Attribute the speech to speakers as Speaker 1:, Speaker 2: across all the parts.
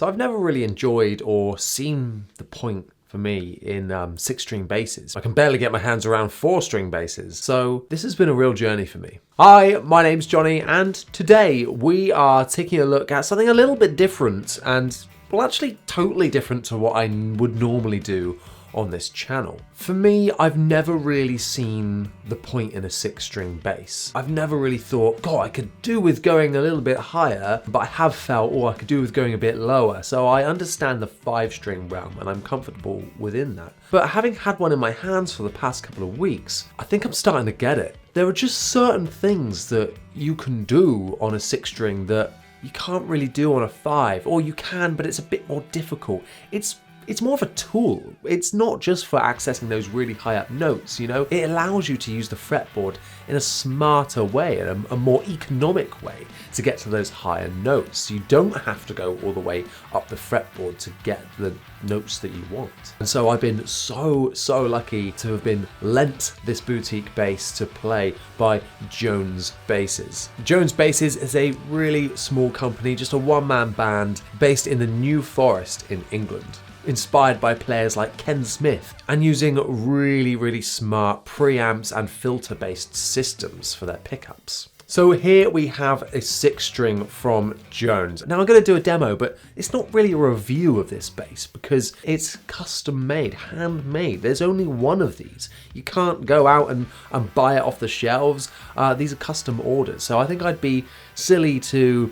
Speaker 1: So I've never really enjoyed or seen the point for me in 6-string basses. I can barely get my hands around 4-string basses, so this has been a real journey for me. Hi, my name's Johnny, and today we are taking a look at something a little bit different, and well, actually totally different to what I would normally do on this channel. For me, I've never really seen the point in a 6-string bass. I've never really thought, God, I could do with going a little bit higher, but I have felt, oh, I could do with going a bit lower. So I understand the 5-string realm and I'm comfortable within that. But having had one in my hands for the past couple of weeks, I think I'm starting to get it. There are just certain things that you can do on a 6-string that you can't really do on a 5, or you can, but it's a bit more difficult. It's more of a tool. It's not just for accessing those really high up notes, you know? It allows you to use the fretboard in a smarter way, and a more economic way to get to those higher notes. You don't have to go all the way up the fretboard to get the notes that you want. And so I've been so lucky to have been lent this boutique bass to play by Jones Basses. Jones Basses is a really small company, just a one-man band based in the New Forest in England, inspired by players like Ken Smith, and using really smart preamps and filter-based systems for their pickups. So here we have a 6-string from Jones. Now I'm going to do a demo, but it's not really a review of this bass because it's custom made, handmade. There's only one of these. You can't go out and buy it off the shelves. These are custom orders. So I think I'd be silly to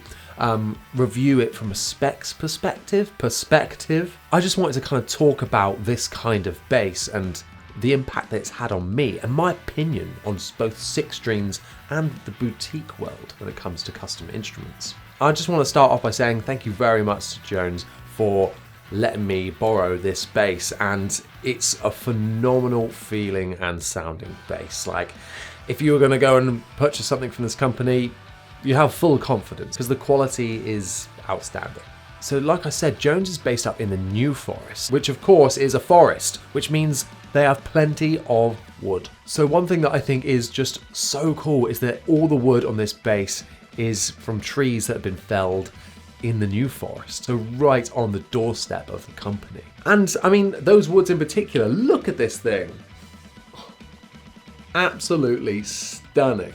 Speaker 1: review it from a specs perspective. I just wanted to kind of talk about this kind of bass and the impact that it's had on me and my opinion on both 6-strings and the boutique world when it comes to custom instruments. I just want to start off by saying thank you very much to Jones for letting me borrow this bass, and it's a phenomenal feeling and sounding bass. Like, if you were going to go and purchase something from this company, you have full confidence because the quality is outstanding. So like I said, Jones is based up in the New Forest, which of course is a forest, which means they have plenty of wood. So one thing that I think is just so cool is that all the wood on this bass is from trees that have been felled in the New Forest, so right on the doorstep of the company. And I mean, those woods in particular, look at this thing. Absolutely stunning.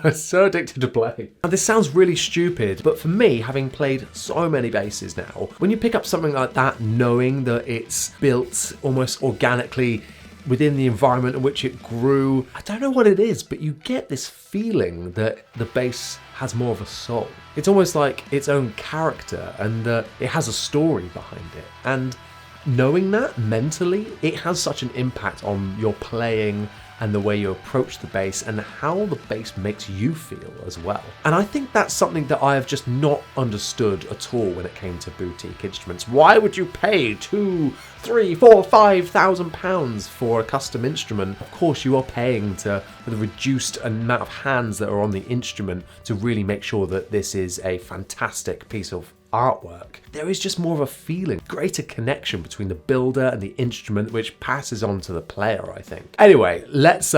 Speaker 1: I'm so addicted to play. Now, this sounds really stupid, but for me, having played so many basses now, when you pick up something like that, knowing that it's built almost organically within the environment in which it grew, I don't know what it is, but you get this feeling that the bass has more of a soul. It's almost like its own character, and that it has a story behind it. And knowing that mentally, it has such an impact on your playing and the way you approach the bass and how the bass makes you feel as well. And I think that's something that I have just not understood at all when it came to boutique instruments. Why would you pay £2,000, £3,000, £4,000, £5,000 for a custom instrument? Of course you are paying for the reduced amount of hands that are on the instrument to really make sure that this is a fantastic piece of artwork. There is just more of a feeling, greater connection between the builder and the instrument, which passes on to the player, I think. Anyway, let's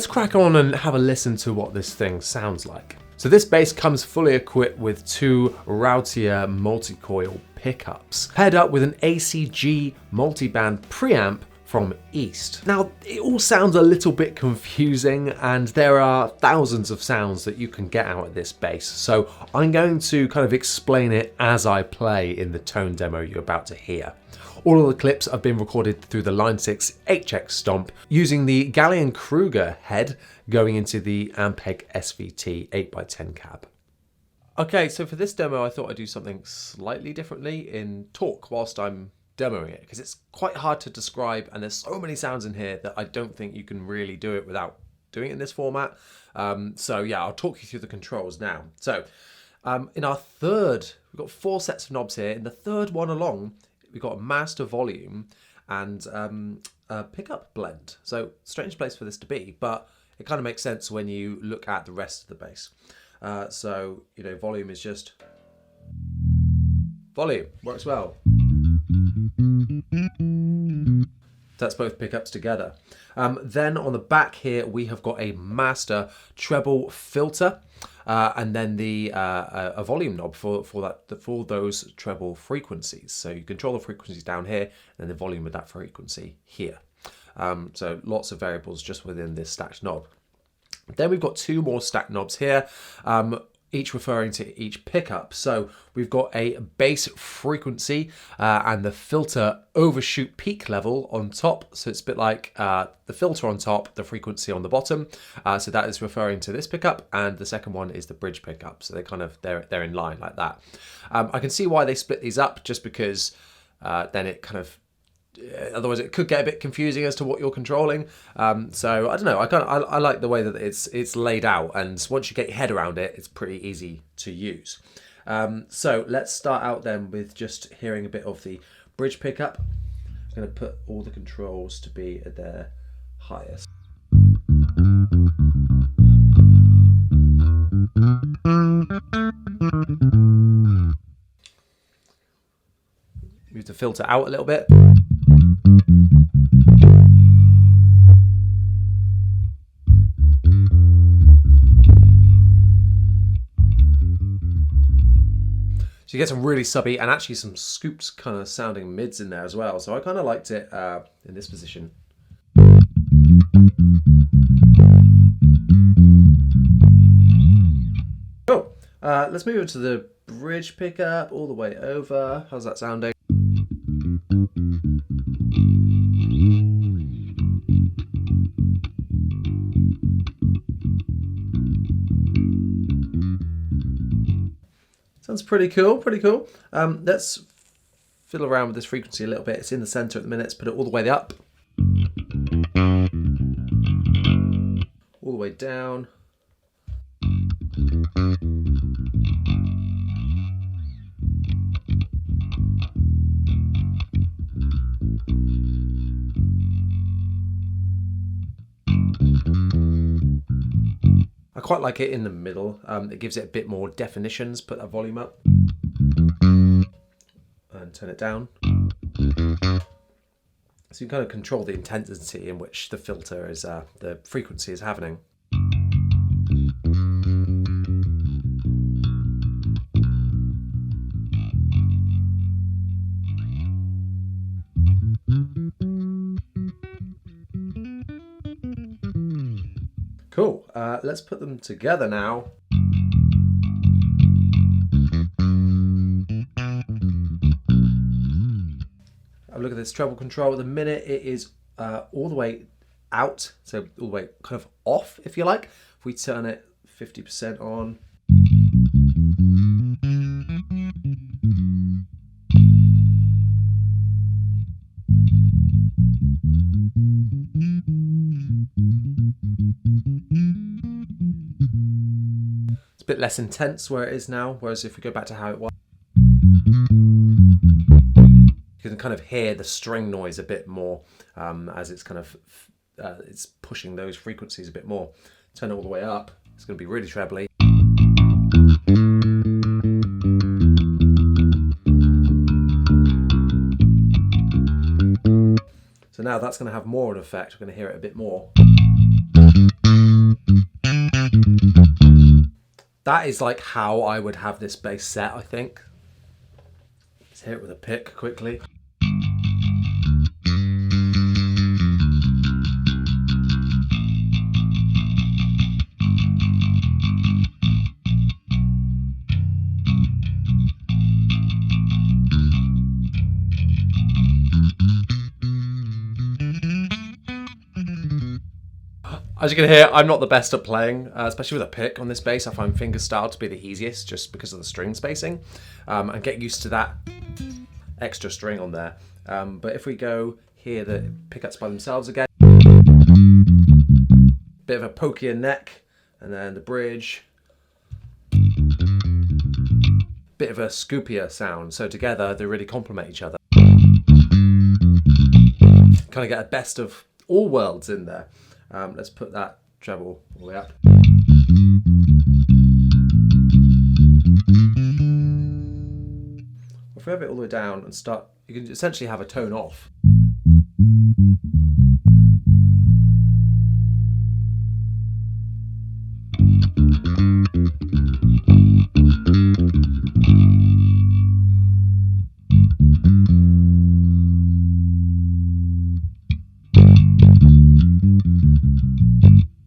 Speaker 1: crack on and have a listen to what this thing sounds like. So this bass comes fully equipped with 2 Rautier multi-coil pickups, paired up with an ACG multi-band preamp from East. Now, it all sounds a little bit confusing, and there are thousands of sounds that you can get out of this bass, so I'm going to kind of explain it as I play in the tone demo you're about to hear. All of the clips have been recorded through the Line 6 HX Stomp using the Gallion-Kruger head going into the Ampeg SVT 8x10 cab. Okay, so for this demo I thought I'd do something slightly differently in talk whilst I'm demoing it, because it's quite hard to describe and there's so many sounds in here that I don't think you can really do it without doing it in this format. So yeah, I'll talk you through the controls now. So in our third, we've got 4 sets of knobs here. In the third one along, we've got a master volume and a pickup blend. So strange place for this to be, but it kind of makes sense when you look at the rest of the bass. So, you know, volume is just volume, works well. That's both pickups together. Then on the back here, we have got a master treble filter, and then a volume knob for those treble frequencies. So you control the frequencies down here, and the volume of that frequency here. So lots of variables just within this stacked knob. Then we've got two more stacked knobs here, each referring to each pickup. So we've got a bass frequency and the filter overshoot peak level on top. So it's a bit like the filter on top, the frequency on the bottom. So that is referring to this pickup, and the second one is the bridge pickup. So they're in line like that. I can see why they split these up, just because then it kind of, otherwise it could get a bit confusing as to what you're controlling. So I don't know, I like the way that it's laid out, and once you get your head around it, it's pretty easy to use. So let's start out then with just hearing a bit of the bridge pickup. I'm going to put all the controls to be at their highest. Move the filter out a little bit. So you get some really subby and actually some scoops kind of sounding mids in there as well. So I kind of liked it in this position. Cool. Let's move into the bridge pickup all the way over. How's that sounding? Sounds pretty cool, pretty cool. Let's fiddle around with this frequency a little bit. It's in the center at the minute. Let's put it all the way up. All the way down. I quite like it in the middle. It gives it a bit more definitions. Put that volume up and turn it down. So you kind of control the intensity in which the filter is, the frequency is happening. Cool. Let's put them together now. Have a look at this treble control. At the minute, it is all the way out, so all the way kind of off, if you like. If we turn it 50% on. It's a bit less intense where it is now, whereas if we go back to how it was, you can kind of hear the string noise a bit more as it's kind of it's pushing those frequencies a bit more. Turn it all the way up, it's going to be really trebly. So now that's going to have more of an effect. We're going to hear it a bit more. That is like how I would have this bass set, I think. Let's hit it with a pick quickly. As you can hear, I'm not the best at playing, especially with a pick on this bass. I find fingerstyle to be the easiest just because of the string spacing, and get used to that extra string on there. But if we go hear the pickups by themselves again, bit of a pokier neck, and then the bridge, bit of a scoopier sound. So together they really complement each other. Kind of get a best of all worlds in there. Let's put that treble all the way up. If we have it all the way down and start, you can essentially have a tone off.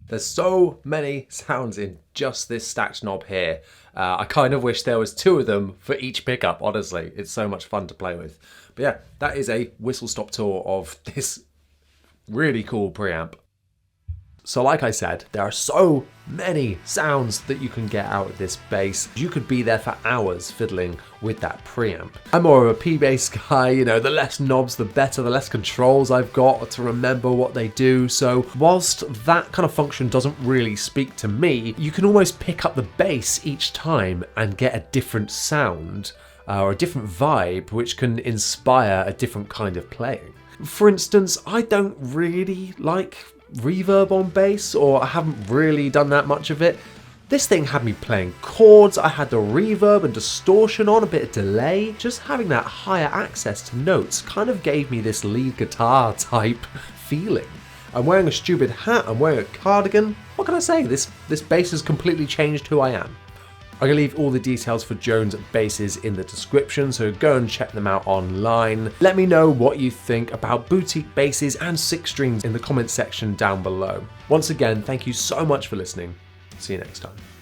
Speaker 1: There's so many sounds in just this stacked knob here. I kind of wish there was 2 of them for each pickup, honestly. It's so much fun to play with. But yeah, that is a whistle-stop tour of this really cool preamp. So like I said, there are so many sounds that you can get out of this bass. You could be there for hours fiddling with that preamp. I'm more of a P-bass guy, you know, the less knobs the better, the less controls I've got to remember what they do. So whilst that kind of function doesn't really speak to me, you can almost pick up the bass each time and get a different sound or a different vibe, which can inspire a different kind of playing. For instance, I don't really like reverb on bass, or I haven't really done that much of it. This thing had me playing chords, I had the reverb and distortion on, a bit of delay. Just having that higher access to notes kind of gave me this lead guitar type feeling. I'm wearing a stupid hat, I'm wearing a cardigan. What can I say? This bass has completely changed who I am. I'm going to leave all the details for Jones basses in the description, so go and check them out online. Let me know what you think about boutique basses and 6 strings in the comments section down below. Once again, thank you so much for listening. See you next time.